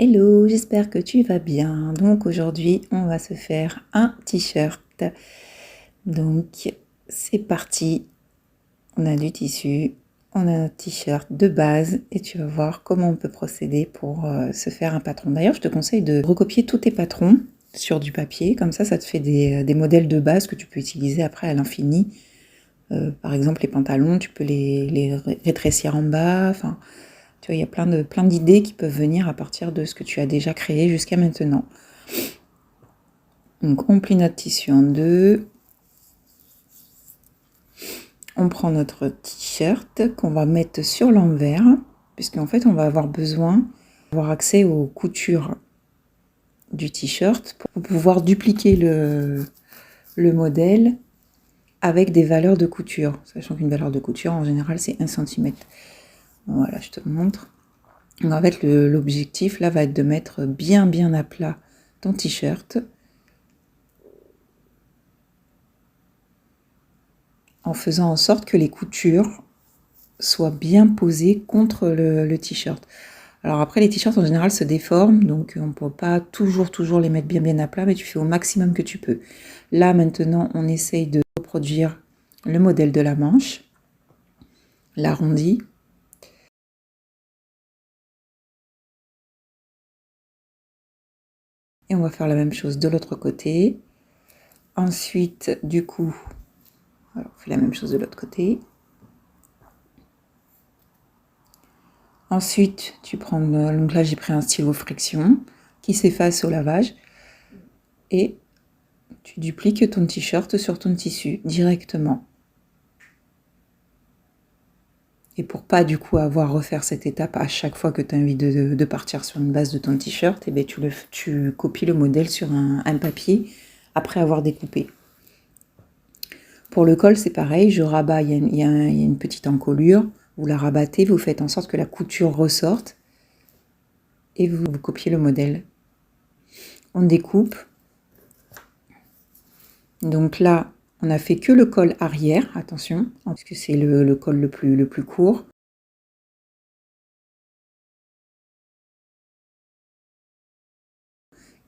Hello, j'espère que tu vas bien. Donc aujourd'hui, on va se faire un t-shirt. Donc c'est parti. On a du tissu, on a notre t-shirt de base et tu vas voir comment on peut procéder pour se faire un patron. D'ailleurs, je te conseille de recopier tous tes patrons sur du papier. Comme ça te fait des modèles de base que tu peux utiliser après à l'infini. Par exemple, les pantalons, tu peux les rétrécir en bas. Enfin, tu vois, il y a plein d'idées qui peuvent venir à partir de ce que tu as déjà créé jusqu'à maintenant. Donc, on plie notre tissu en deux. On prend notre t-shirt qu'on va mettre sur l'envers, puisqu'en fait, on va avoir besoin d'avoir accès aux coutures du t-shirt pour pouvoir dupliquer le modèle avec des valeurs de couture. Sachant qu'une valeur de couture, en général, c'est 1 cm. Voilà, je te montre. Donc en fait, l'objectif là va être de mettre bien à plat ton t-shirt en faisant en sorte que les coutures soient bien posées contre le t-shirt. Alors après, les t-shirts en général se déforment, donc on ne peut pas toujours les mettre bien à plat, mais tu fais au maximum que tu peux. Là maintenant, on essaye de reproduire le modèle de la manche, l'arrondi. Et on va faire la même chose de l'autre côté. Ensuite, du coup, on fait la même chose de l'autre côté. Ensuite, tu prends, donc là j'ai pris un stylo friction qui s'efface au lavage et tu dupliques ton t-shirt sur ton tissu directement. Et pour pas du coup avoir à refaire cette étape à chaque fois que tu as envie de partir sur une base de ton t-shirt, et bien tu copies le modèle sur un papier après avoir découpé. Pour le col, c'est pareil, je rabats, il y a une petite encolure, vous la rabattez, vous faites en sorte que la couture ressorte et vous copiez le modèle. On découpe. Donc là, on n'a fait que le col arrière, attention, parce que c'est le col le plus court.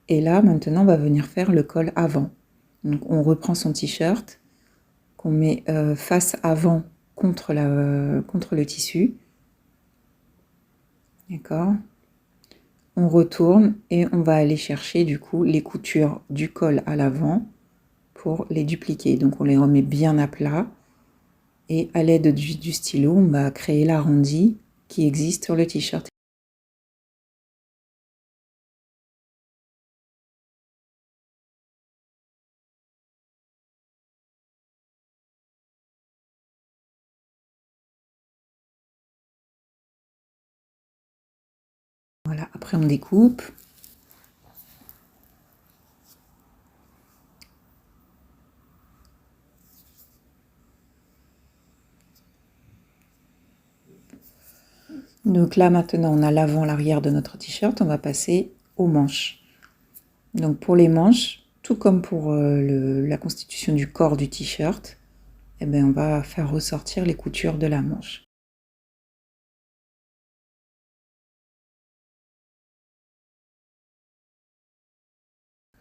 Et là, maintenant, on va venir faire le col avant. Donc on reprend son t-shirt, qu'on met face avant contre le tissu. D'accord ? On retourne et on va aller chercher du coup les coutures du col à l'avant pour les dupliquer. Donc on les remet bien à plat et à l'aide du stylo, on va créer l'arrondi qui existe sur le t-shirt. Voilà, après on découpe. Donc là maintenant on a l'avant, l'arrière de notre t-shirt, on va passer aux manches. Donc pour les manches, tout comme pour la constitution du corps du t-shirt, eh bien, on va faire ressortir les coutures de la manche.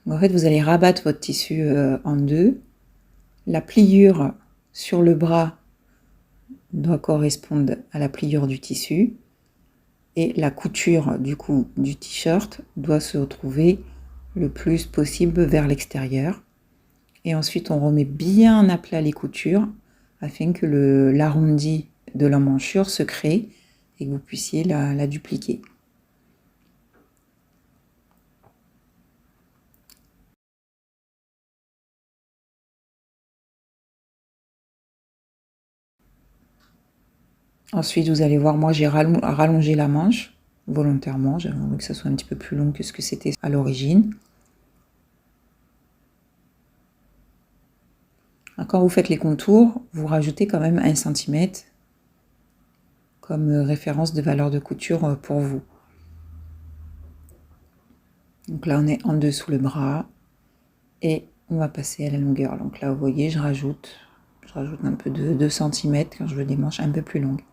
Donc, en fait, vous allez rabattre votre tissu en deux. La pliure sur le bras doit correspondre à la pliure du tissu. Et la couture du coup du t-shirt doit se retrouver le plus possible vers l'extérieur. Et ensuite, on remet bien à plat les coutures afin que l'arrondi de l'emmanchure se crée et que vous puissiez la dupliquer. Ensuite, vous allez voir, moi j'ai rallongé la manche volontairement. J'avais envie que ça soit un petit peu plus long que ce que c'était à l'origine. Quand vous faites les contours, vous rajoutez quand même 1 cm comme référence de valeur de couture pour vous. Donc là, on est en dessous le bras et on va passer à la longueur. Donc là, vous voyez, je rajoute un peu de 2 cm quand je veux des manches un peu plus longues.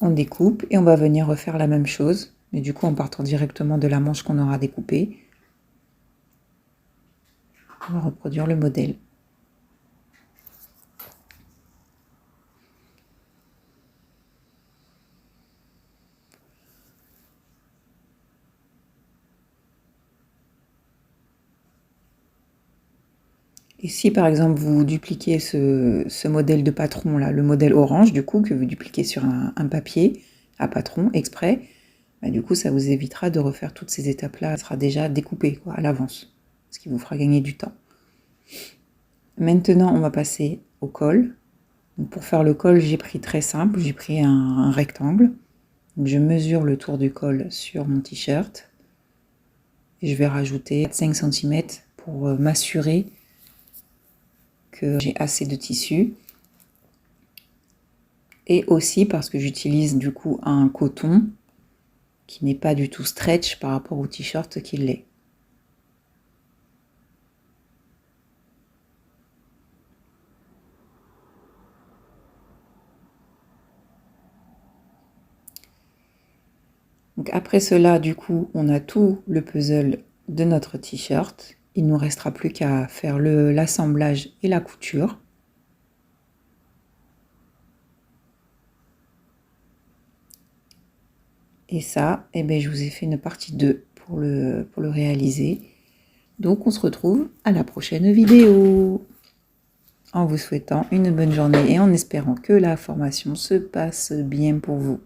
on découpe et on va venir refaire la même chose, mais du coup en partant directement de la manche qu'on aura découpée. On va reproduire le modèle. Et si par exemple vous dupliquez ce modèle de patron là, le modèle orange du coup, que vous dupliquez sur un papier à patron exprès, bah, du coup ça vous évitera de refaire toutes ces étapes là, ça sera déjà découpé quoi, à l'avance, ce qui vous fera gagner du temps. Maintenant on va passer au col. Donc, pour faire le col j'ai pris très simple, j'ai pris un rectangle. Donc, je mesure le tour du col sur mon t-shirt et je vais rajouter 5 cm pour m'assurer que j'ai assez de tissu, et aussi parce que j'utilise du coup un coton qui n'est pas du tout stretch par rapport au t-shirt qui l'est. Donc après cela, du coup, on a tout le puzzle de notre t-shirt. Il ne nous restera plus qu'à faire l'assemblage et la couture. Et ça, eh bien, je vous ai fait une partie 2 pour le réaliser. Donc on se retrouve à la prochaine vidéo. En vous souhaitant une bonne journée et en espérant que la formation se passe bien pour vous.